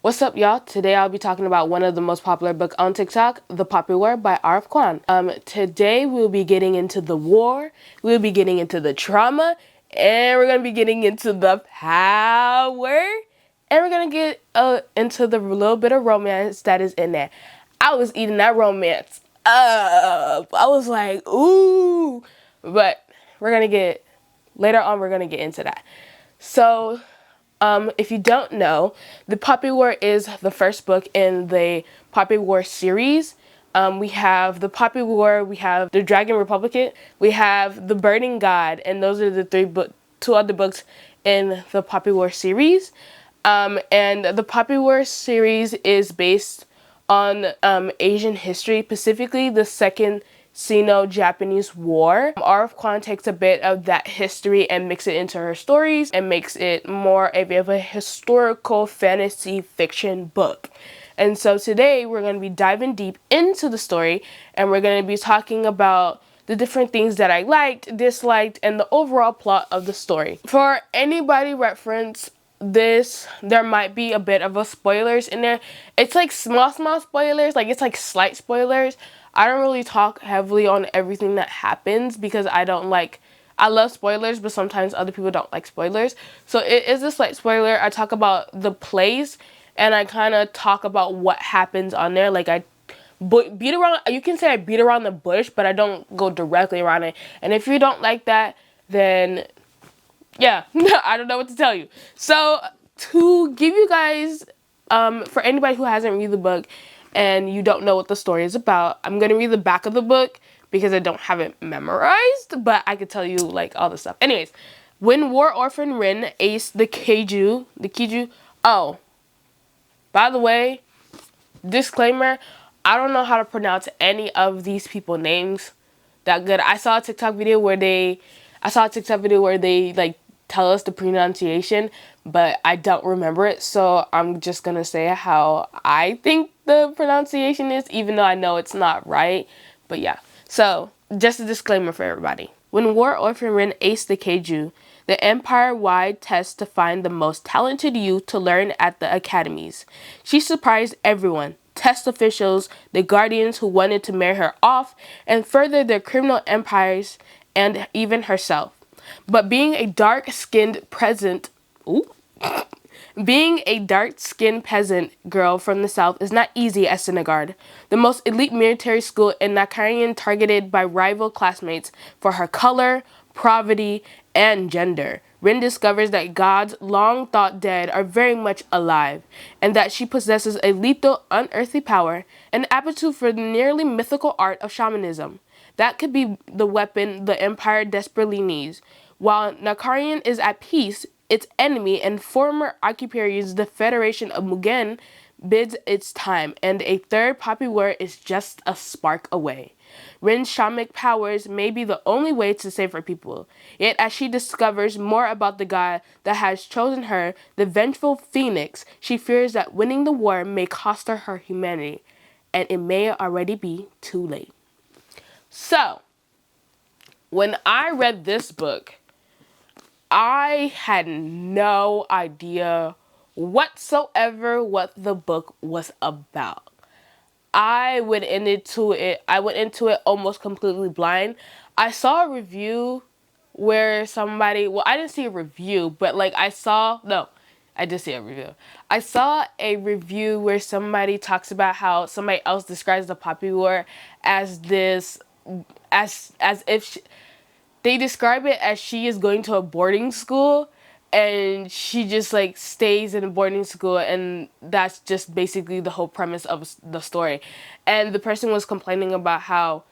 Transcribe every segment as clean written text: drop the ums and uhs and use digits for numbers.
What's up, y'all? Today I'll be talking about one of the most popular books on TikTok, The Poppy War by R.F. Kuang. Today we'll be getting into the war, we'll be getting into the trauma, and we're going to be getting into the power, and we're going to get into the little bit of romance that is in there. I was eating that romance up. I was like, ooh. But later on, we're going to get into that. So, if you don't know, The Poppy War is the first book in the Poppy War series. We have The Poppy War, we have The Dragon Republican, we have The Burning God, and those are the two other books in the Poppy War series. And the Poppy War series is based on Asian history, specifically the Second Sino-Japanese War. R.F. Kuang takes a bit of that history and mixes it into her stories and makes it more of a historical fantasy fiction book. And so today we're going to be diving deep into the story, and we're going to be talking about the different things that I liked, disliked, and the overall plot of the story. For anybody reference there might be a bit of a spoilers in there. It's like small spoilers, like it's like slight spoilers. I don't really talk heavily on everything that happens because I love spoilers, but sometimes other people don't like spoilers. So it is a slight spoiler. I talk about the place and I kind of talk about what happens on there. Like you can say I beat around the bush, but I don't go directly around it. And if you don't like that, then yeah, I don't know what to tell you. So to give you guys, for anybody who hasn't read the book and you don't know what the story is about, I'm going to read the back of the book because I don't have it memorized, but I could tell you like all the stuff. Anyways, when War Orphan Rin aced the Keiju, oh, by the way, disclaimer, I don't know how to pronounce any of these people names that good. I saw a TikTok video where they like tell us the pronunciation, but I don't remember it, so I'm just gonna say how I think the pronunciation is, even though I know it's not right. But yeah, so just a disclaimer for everybody. When War Orphan Rin aced the Keiju, the empire-wide test to find the most talented youth to learn at the academies, she surprised everyone. Test officials, the guardians who wanted to marry her off and further their criminal empires, and even herself. But being a dark-skinned peasant girl from the south is not easy at Sinagard, the most elite military school in Nakarian, targeted by rival classmates for her color, poverty, and gender. Rin discovers that gods long thought dead are very much alive, and that she possesses a lethal, unearthly power, an aptitude for the nearly mythical art of shamanism. That could be the weapon the Empire desperately needs. While Nakarian is at peace, its enemy and former occupiers, the Federation of Mugen, bids its time, and a third Poppy War is just a spark away. Rin's shamanic powers may be the only way to save her people. Yet as she discovers more about the god that has chosen her, the vengeful phoenix, she fears that winning the war may cost her humanity, and it may already be too late. So, when I read this book, I had no idea whatsoever what the book was about. I went into it almost completely blind. I saw a review where I didn't see a review, but I did see a review. I saw a review where somebody talks about how somebody else describes the Poppy War as if they describe it as she is going to a boarding school and she just like stays in a boarding school, and that's just basically the whole premise of the story. And the person was complaining about how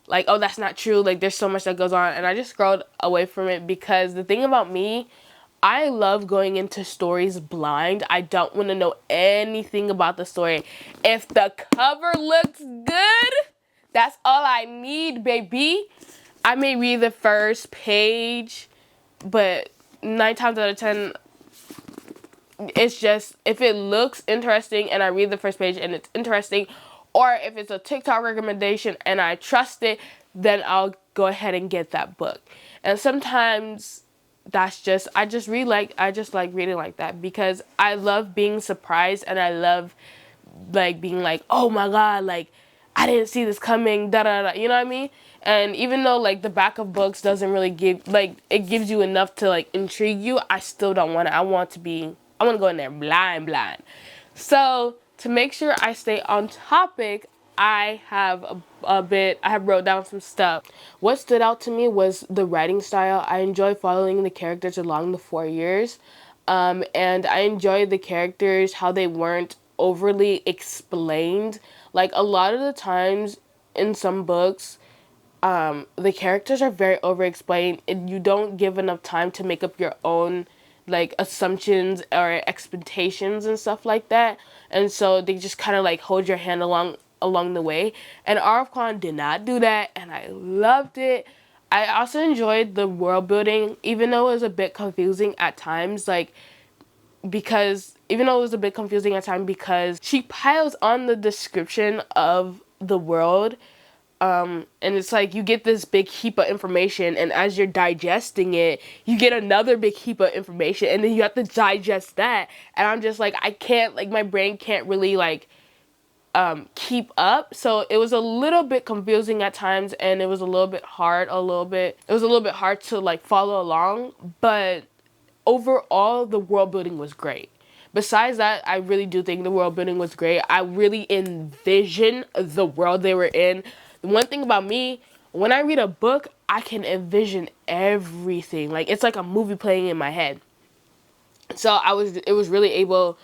like, oh, that's not true, like there's so much that goes on, and I just scrolled away from it because the thing about me, I love going into stories blind. I don't want to know anything about the story. If the cover looks good, that's all I need, baby. I may read the first page, but 9 times out of 10, it's just, if it looks interesting and I read the first page and it's interesting, or if it's a TikTok recommendation and I trust it, then I'll go ahead and get that book. And sometimes I just like reading like that because I love being surprised, and I love like being like, oh my god, like I didn't see this coming, da da da, you know what I mean? And even though like the back of books doesn't really give, like, it gives you enough to like intrigue you, I still don't want it. I want to go in there blind. So to make sure I stay on topic, I have I have wrote down some stuff. What stood out to me was the writing style. I enjoy following the characters along the 4 years. And I enjoyed the characters, how they weren't overly explained. Like a lot of the times in some books, the characters are very over explained and you don't give enough time to make up your own like assumptions or expectations and stuff like that. And so they just kind of like hold your hand along the way. And R.F. Kwan did not do that, and I loved it. I also enjoyed the world building, even though it was a bit confusing at times, like because even though it was a bit confusing at times because she piles on the description of the world. And it's like you get this big heap of information, and as you're digesting it, you get another big heap of information, and then you have to digest that. And I'm just like, I can't, like, my brain can't really like keep up. So it was a little bit confusing at times, and it was a little bit hard to like follow along. But overall, the world building was great. Besides that, I really do think the world building was great. I really envision the world they were in. The one thing about me, when I read a book, I can envision everything. Like, it's like a movie playing in my head. So I was really able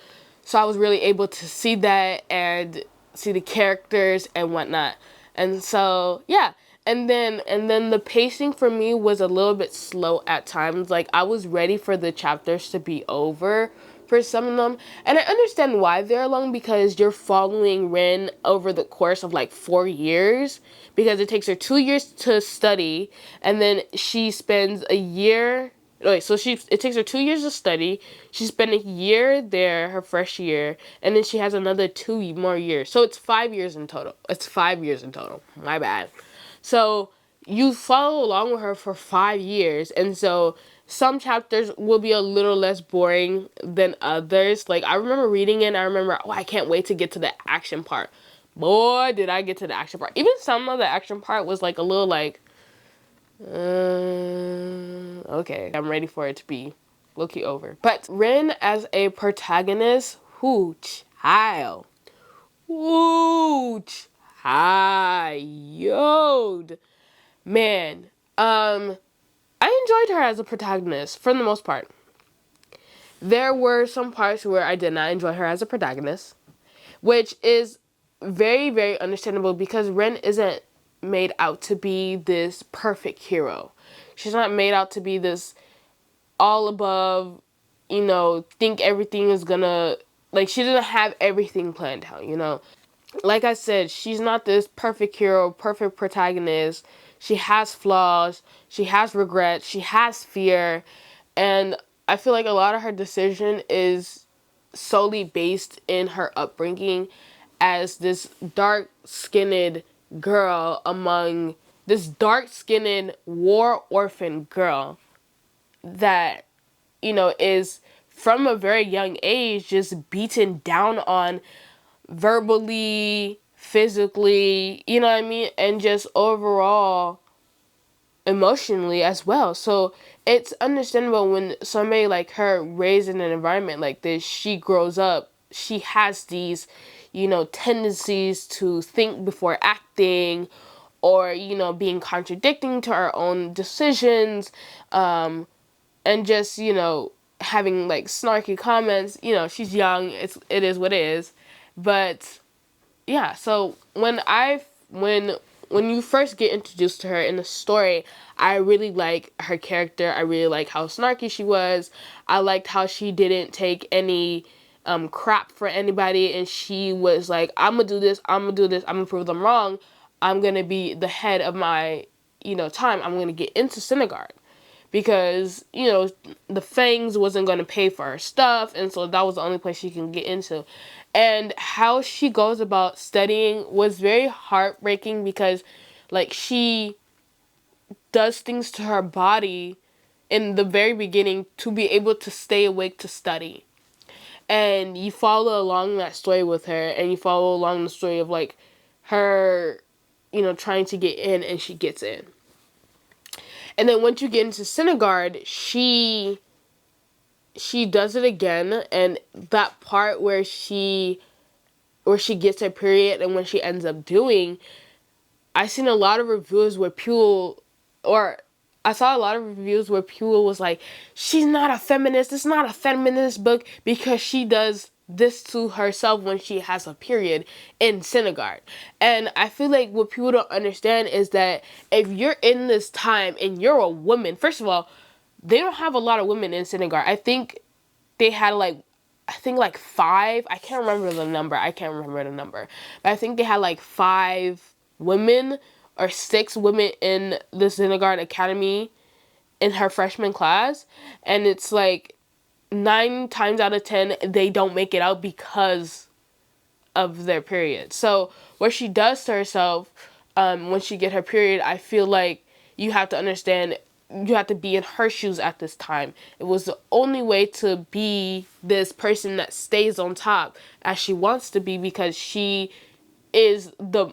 to see that and see the characters and whatnot. And so, yeah. And then the pacing for me was a little bit slow at times. Like, I was ready for the chapters to be over for some of them. And I understand why they're long, because you're following Rin over the course of like 4 years, because it takes her 2 years to study, and then she spends a year. Okay, so it takes her 2 years to study. She spent a year there, her first year, and then she has another 2 more years. So it's 5 years in total. My bad. So you follow along with her for 5 years, and so some chapters will be a little less boring than others. Like, I remember reading it, and I remember, oh, I can't wait to get to the action part. Boy, did I get to the action part. Even some of the action part was like a little like, okay, I'm ready for it to be low-key over. But Rin as a protagonist, child. Child. Man, I enjoyed her as a protagonist for the most part. There were some parts where I did not enjoy her as a protagonist, which is very, very understandable because Rin isn't made out to be this perfect hero. She's not made out to be this all above, think everything is gonna, like, she doesn't have everything planned out. Like I said, she's not this perfect hero, perfect protagonist. She has flaws, she has regrets, she has fear, and I feel like a lot of her decision is solely based in her upbringing as this dark-skinned girl among this dark-skinned war orphan girl that, is from a very young age just beaten down on verbally, physically, you know what I mean? And just overall emotionally as well. So it's understandable when somebody like her raised in an environment like this, she grows up, she has these, tendencies to think before acting, or, being contradicting to her own decisions, and just, having like snarky comments. She's young, it is what it is. But yeah, so when you first get introduced to her in the story, I really like her character. I really like how snarky she was. I liked how she didn't take any crap for anybody, and she was like, I'm gonna do this, I'm gonna prove them wrong. I'm gonna be the head of my, time. I'm gonna get into Syndergaard. Because, the Fangs wasn't going to pay for her stuff, and so that was the only place she can get into. And how she goes about studying was very heartbreaking because, like, she does things to her body in the very beginning to be able to stay awake to study. And you follow along that story with her, and you follow along the story of like her, trying to get in, and she gets in. And then once you get into Syndergaard, she does it again, and that part where she gets her period and when she ends up doing, I seen a lot of reviews where I saw a lot of reviews where people was like, she's not a feminist, it's not a feminist book because she does this to herself when she has a period in Syndergaard. And I feel like what people don't understand is that if you're in this time and you're a woman, first of all, they don't have a lot of women in Syndergaard. I think they had like 5. I can't remember the number. But I think they had like 5 women or 6 women in the Syndergaard Academy in her freshman class. And it's like 9 times out of 10, they don't make it out because of their period. So what she does to herself when she get her period, I feel like you have to understand, you have to be in her shoes at this time. It was the only way to be this person that stays on top as she wants to be, because she is the,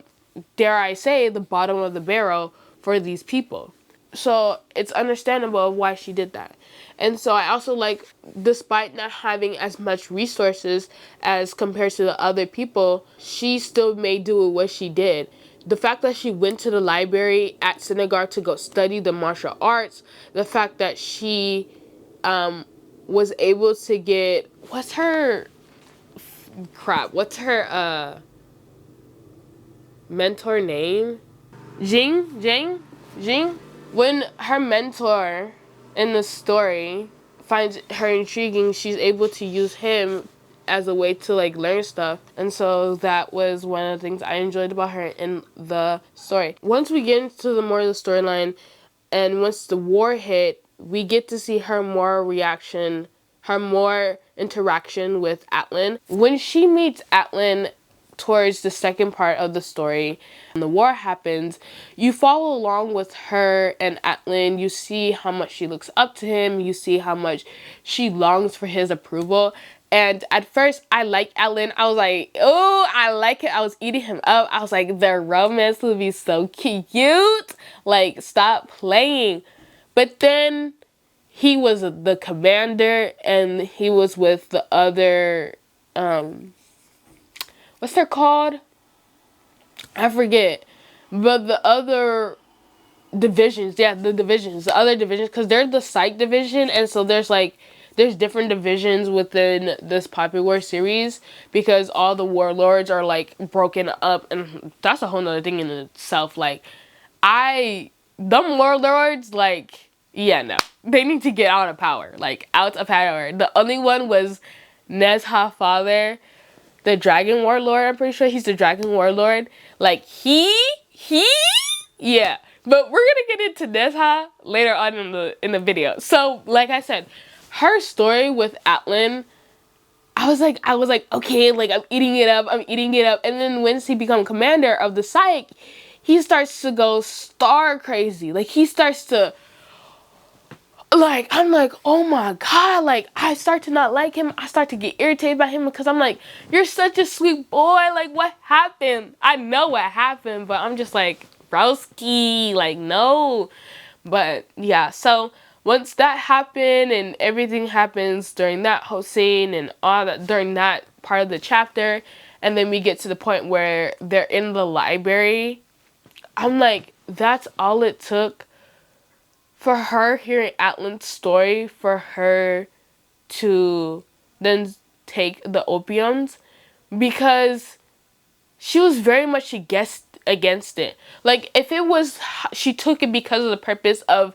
dare I say, the bottom of the barrel for these people. So it's understandable why she did that. And so I also like, despite not having as much resources as compared to the other people, she still made do with what she did. The fact that she went to the library at Syndergaard to go study the martial arts, the fact that she was able to get, what's her mentor name? Jing? When her mentor in the story finds her intriguing, she's able to use him as a way to like learn stuff. And so that was one of the things I enjoyed about her in the story. Once we get into the more of the storyline, and once the war hit, we get to see her more interaction with Atlan. When she meets Atlan towards the second part of the story, and the war happens, you follow along with her and Atlan. You see how much she looks up to him. You see how much she longs for his approval. And at first, I liked Atlan. I was like, oh, I like it. I was eating him up. I was like, their romance would be so cute. Like, stop playing. But then he was the commander, and he was with the other, what's they're called? I forget. But the other divisions, the other divisions, because they're the psych division, and so there's different divisions within this Poppy War series, because all the warlords are like broken up, and that's a whole nother thing in itself. Like, them warlords, like, yeah, no, they need to get out of power. The only one was Nezha father, the dragon warlord. I'm pretty sure he's the dragon warlord. Like, yeah. But we're gonna get into Nezha later on in the video. So, like I said, her story with Atlan, I was like, okay, like, I'm eating it up. And then once he becomes commander of the psych, he starts to go star crazy. Like, he starts to, like, I'm like, oh my God, like, I start to not like him. I start to get irritated by him, because I'm like, you're such a sweet boy. Like, what happened? I know what happened, but I'm just like, broski, like, no. But yeah, so once that happened and everything happens during that whole scene and all that, during that part of the chapter, and then we get to the point where they're in the library, I'm like, that's all it took for her hearing Atlan's story, for her to then take the opiums, because she was very much against it. Like, if it was, she took it because of the purpose of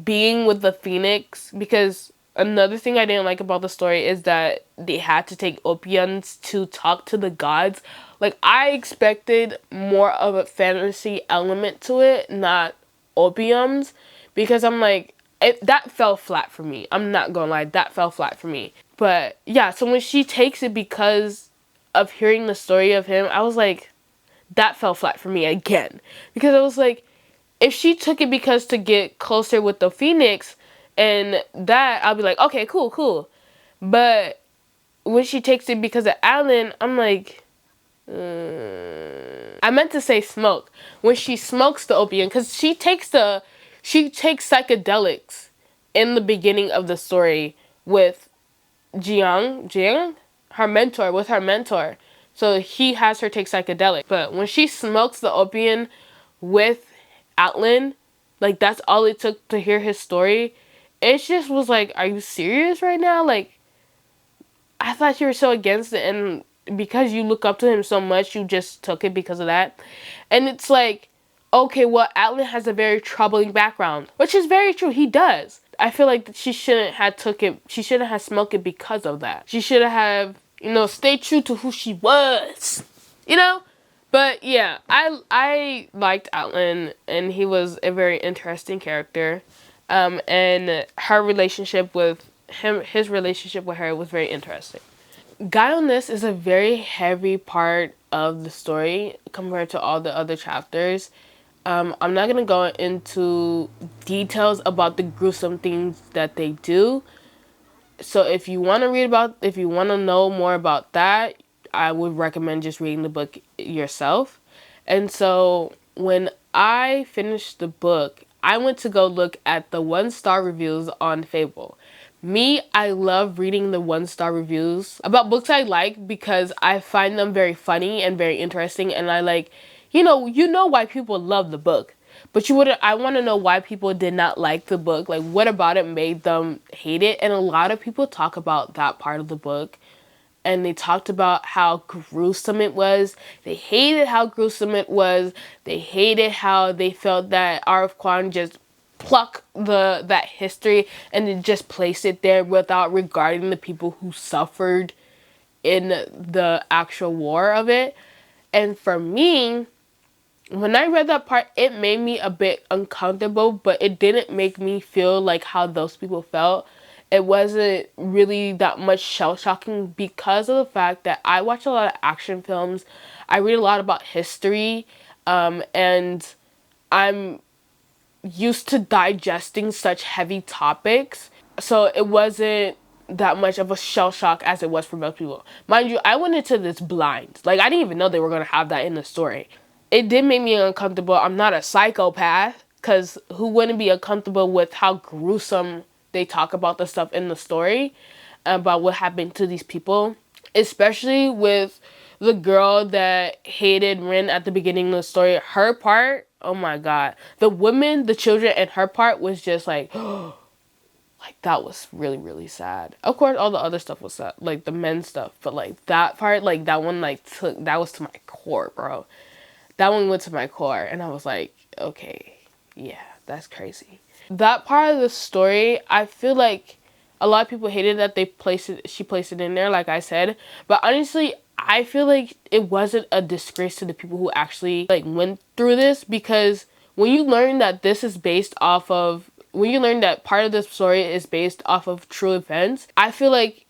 being with the Phoenix, because another thing I didn't like about the story is that they had to take opiums to talk to the gods. Like, I expected more of a fantasy element to it, not opiums, because I'm like, that fell flat for me. I'm not gonna lie, that fell flat for me. But yeah, so when she takes it because of hearing the story of him, I was like, that fell flat for me again, because I was like, If she took it because to get closer with the Phoenix and that, I'll be like, okay, cool, cool. But when she takes it because of Alan, I'm like, I meant to say smoke. When she smokes the opium, because she takes psychedelics in the beginning of the story with Jiang, her mentor. So he has her take psychedelic. But when she smokes the opium with Atlan, like that's all it took to hear his story. It just was like, are you serious right now? Like, I thought you were so against it, and because you look up to him so much, you just took it because of that. And it's like, okay, well, Atlan has a very troubling background, which is very true. He does. I feel like she shouldn't have took it. She shouldn't have smoked it because of that. She should have, stayed true to who she was. You know. But yeah, I liked Atlan, and he was a very interesting character. And his relationship with her was very interesting. Guileless is a very heavy part of the story compared to all the other chapters. I'm not gonna go into details about the gruesome things that they do. So if you want to know more about that, I would recommend just reading the book yourself. And so when I finished the book, I went to go look at the 1-star reviews on Fable. Me, I love reading the 1-star reviews about books I like because I find them very funny and very interesting, and I like, why people love the book. But I want to know why people did not like the book. Like, what about it made them hate it? And a lot of people talk about that part of the book. And they talked about how gruesome it was. They hated how gruesome it was. They hated how they felt that R.F. Kuang just plucked that history and then just placed it there without regarding the people who suffered in the actual war of it. And for me, when I read that part, it made me a bit uncomfortable, but it didn't make me feel like how those people felt. It wasn't really that much shell-shocking because of the fact that I watch a lot of action films. I read a lot about history, and I'm used to digesting such heavy topics. So it wasn't that much of a shell shock as it was for most people. Mind you, I went into this blind. Like, I didn't even know they were going to have that in the story. It did make me uncomfortable. I'm not a psychopath, because who wouldn't be uncomfortable with how gruesome they talk about the stuff in the story, about what happened to these people, especially with the girl that hated Rin at the beginning of the story. Her part, oh my god. The women, the children, and her part was just like, like, that was really, really sad. Of course, all the other stuff was sad, like the men stuff, but like that part, like that one, like that was to my core, bro. That one went to my core, and I was like, okay, yeah, that's crazy. That part of the story, I feel like a lot of people hated that she placed it in there, like I said. But honestly, I feel like it wasn't a disgrace to the people who actually like went through this, because when you learn that part of the story is based off of true events, I feel like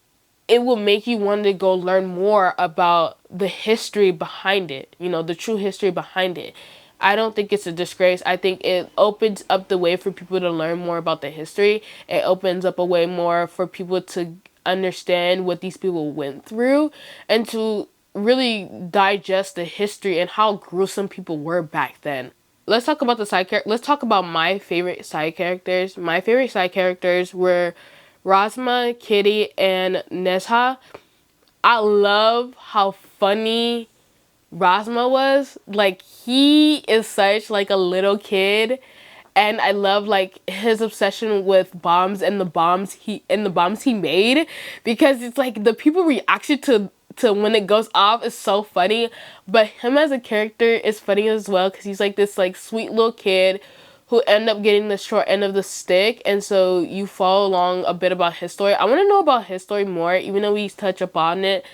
it will make you want to go learn more about the history behind it, the true history behind it. I don't think it's a disgrace. I think it opens up the way for people to learn more about the history. It opens up a way more for people to understand what these people went through and to really digest the history and how gruesome people were back then. Let's talk about let's talk about my favorite side characters. My favorite side characters were Rasma, Kitty, and Nezha. I love how funny Rasma was. Like, he is such like a little kid, and I love like his obsession with bombs and the bombs he made, because it's like the people reaction to when it goes off is so funny, but him as a character is funny as well, because he's like this like sweet little kid who end up getting the short end of the stick, and so you follow along a bit about his story. I want to know about his story more, even though we touch upon it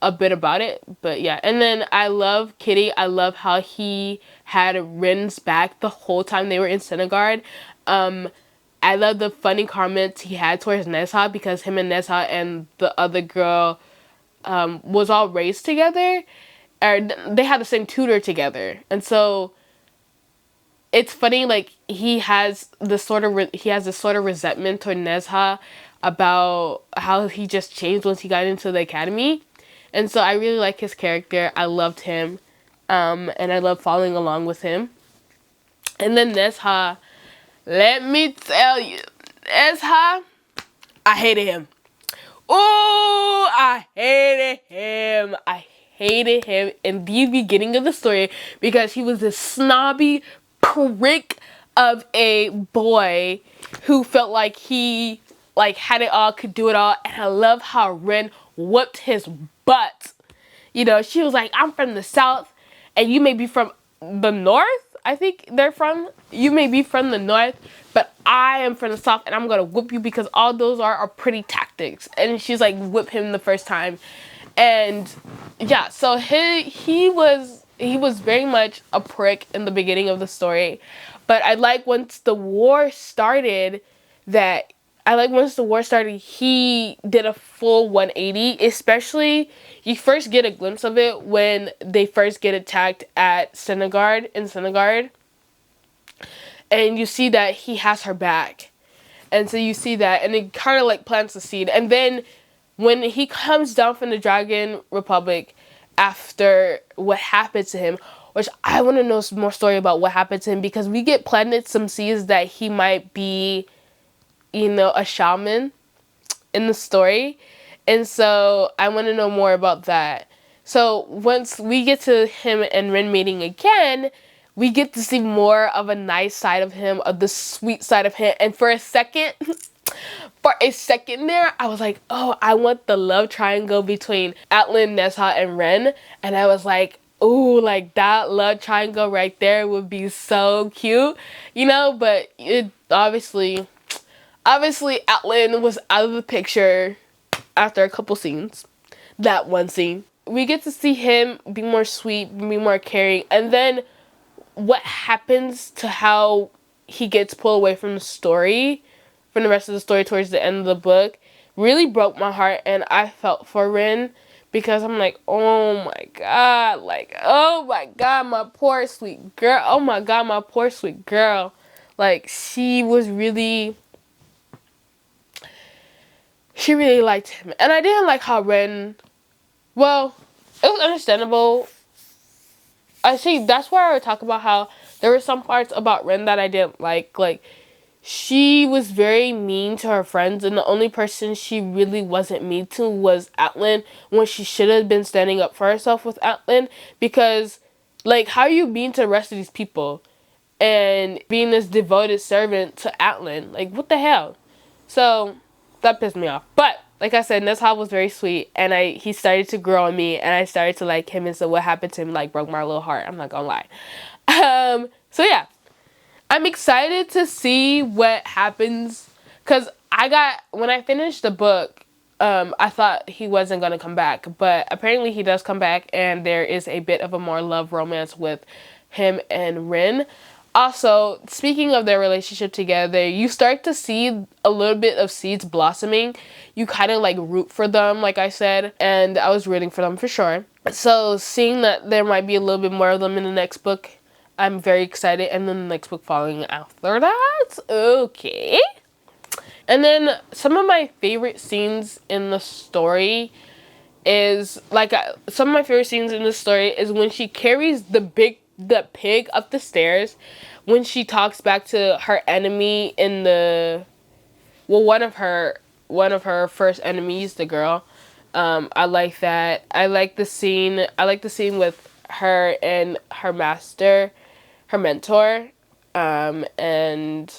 a bit about it, but yeah. And then I love Kitty. I love how he had Rin's back the whole time they were in Senegard. I love the funny comments he had towards Nezha, because him and Nezha and the other girl was all raised together, or they had the same tutor together, and so it's funny, like he has this sort of resentment toward Nezha about how he just changed once he got into the academy. And so I really like his character. I loved him. And I love following along with him. And then Nezha, let me tell you, Nezha, I hated him. Oh, I hated him. I hated him in the beginning of the story because he was this snobby prick of a boy who felt like he like had it all, could do it all. And I love how Rin whooped his butt. You know, she was like, I'm from the South and you may be from the North. I think they're from. You may be from the North, but I am from the South and I'm going to whoop you because all those are pretty tactics. And she's like, whip him the first time. And yeah, so he was very much a prick in the beginning of the story. But I like once the war started he did a full 180, especially you first get a glimpse of it when they first get attacked at Senegard. And you see that he has her back. And so you see that, and it kind of like plants the seed. And then when he comes down from the Dragon Republic after what happened to him, which I want to know some more story about what happened to him, because we get planted some seeds that he might be, you know, a shaman in the story. And so I want to know more about that. So once we get to him and Rin meeting again, we get to see more of a nice side of him, of the sweet side of him. And for a second there, I was like, oh, I want the love triangle between Atlan, Nezha, and Ren. And I was like, ooh, like that love triangle right there would be so cute, you know. But it obviously Atlan was out of the picture after a couple scenes. That one scene, we get to see him be more sweet, be more caring. And then what happens to how he gets pulled away from the story, from the rest of the story towards the end of the book, really broke my heart. And I felt for Rin because I'm like, oh my god, like, oh my god, my poor sweet girl. Oh my god, my poor sweet girl. Like, she really liked him. And I didn't like how Ren, well, it was understandable. I see, that's where I would talk about how there were some parts about Ren that I didn't like. Like, she was very mean to her friends, and the only person she really wasn't mean to was Atlan, when she should have been standing up for herself with Atlan. Because, like, how are you mean to the rest of these people and being this devoted servant to Atlan? Like, what the hell? So that pissed me off. But like I said, Nezha was very sweet, and he started to grow on me, and I started to like him. And so what happened to him like broke my little heart. I'm not gonna lie. So yeah, I'm excited to see what happens, because when I finished the book, I thought he wasn't gonna come back, but apparently he does come back, and there is a bit of a more love romance with him and Rin. Also, speaking of their relationship together, you start to see a little bit of seeds blossoming. You kind of like root for them, like I said, and I was rooting for them for sure. So seeing that there might be a little bit more of them in the next book, I'm very excited. And then the next book following after that, okay. And then some of my favorite scenes in the story is like when she carries the pig up the stairs, when she talks back to her enemy in one of her first enemies, the girl. I like that. I like the scene with her and her master, her mentor. And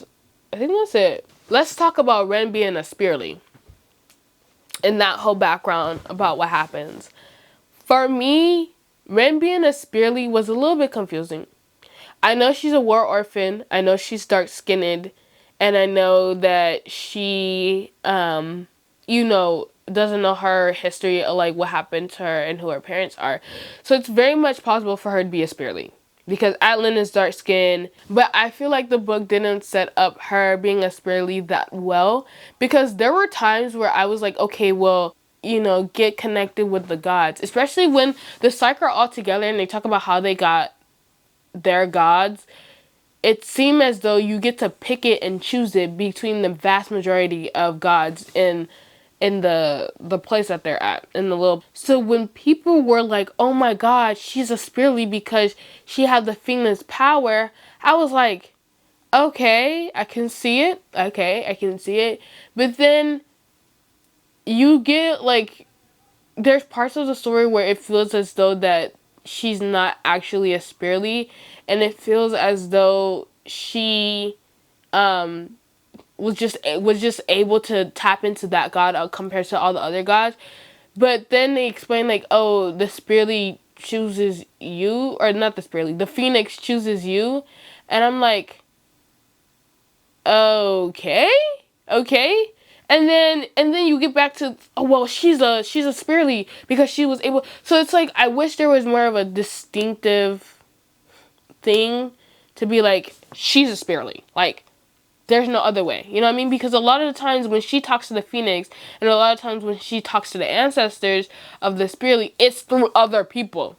I think that's it. Let's talk about Ren being a Spearly and that whole background about what happens. For me, Ren being a Spearly was a little bit confusing. I know she's a war orphan. I know she's dark-skinned. And I know that she, doesn't know her history of, like, what happened to her and who her parents are. So it's very much possible for her to be a Spearly, because Atlan is dark-skinned. But I feel like the book didn't set up her being a Spearly that well, because there were times where I was like, okay, well, get connected with the gods. Especially when the Psyche are all together and they talk about how they got their gods. it seemed as though you get to pick it and choose it between the vast majority of gods in the place that they're at, in the little. So when people were like, oh my god, she's a spirly because she had the phoenix power, I was like, okay, I can see it. Okay, I can see it. But then you get like, there's parts of the story where it feels as though that she's not actually a spirly, and it feels as though she was just able to tap into that god compared to all the other gods. But then they explain like, oh, the spirly chooses you, or not the spirly, the phoenix chooses you, and I'm like, okay, okay. And then you get back to, oh well, she's a spirly because she was able. So it's like, I wish there was more of a distinctive thing to be like, she's a spirly, like there's no other way, you know what I mean? Because a lot of the times when she talks to the phoenix, and a lot of times when she talks to the ancestors of the spirly, it's through other people.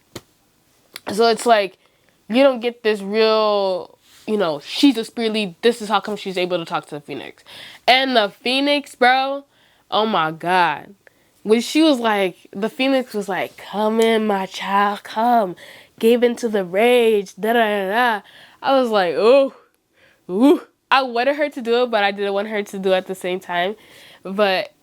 So it's like, you don't get this real, you know, she's a spirly, this is how come she's able to talk to the phoenix. And the phoenix, bro, oh my god. When she was like, the phoenix was like, come in, my child, come. Gave into the rage, da da da da. I was like, oh, ooh. I wanted her to do it, but I didn't want her to do it at the same time. But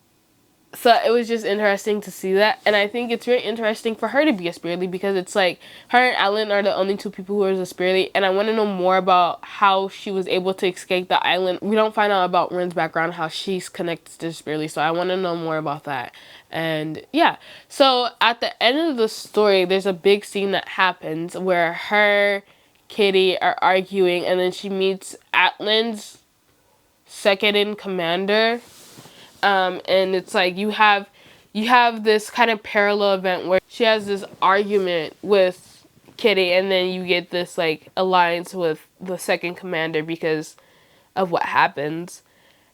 so it was just interesting to see that, and I think it's very interesting for her to be a spirly because it's like her and Alan are the only two people who are a spirly, and I want to know more about how she was able to escape the island. We don't find out about Rin's background, how she's connected to spirly, so I want to know more about that. And yeah, so at the end of the story, there's a big scene that happens where her, Kitty are arguing, and then she meets Atlan's second in commander. And it's like you have this kind of parallel event where she has this argument with Kitty, and then you get this like alliance with the second commander because of what happens.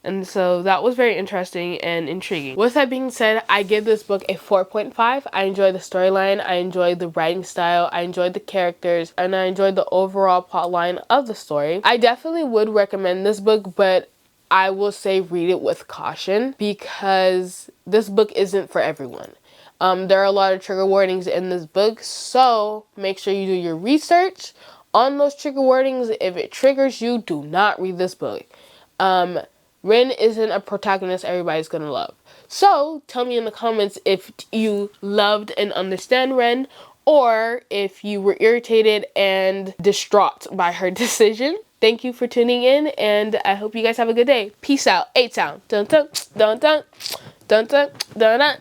And so that was very interesting and intriguing. With that being said, I give this book a 4.5. I enjoy the storyline, I enjoy the writing style, I enjoyed the characters, and I enjoyed the overall plot line of the story. I definitely would recommend this book, but I will say read it with caution because this book isn't for everyone. There are a lot of trigger warnings in this book, so make sure you do your research on those trigger warnings. If it triggers you, do not read this book. Rin isn't a protagonist everybody's gonna love. So tell me in the comments if you loved and understand Rin, or if you were irritated and distraught by her decision. Thank you for tuning in, and I hope you guys have a good day. Peace out. A-Town. Dun dun dun dun dun dun dun dun.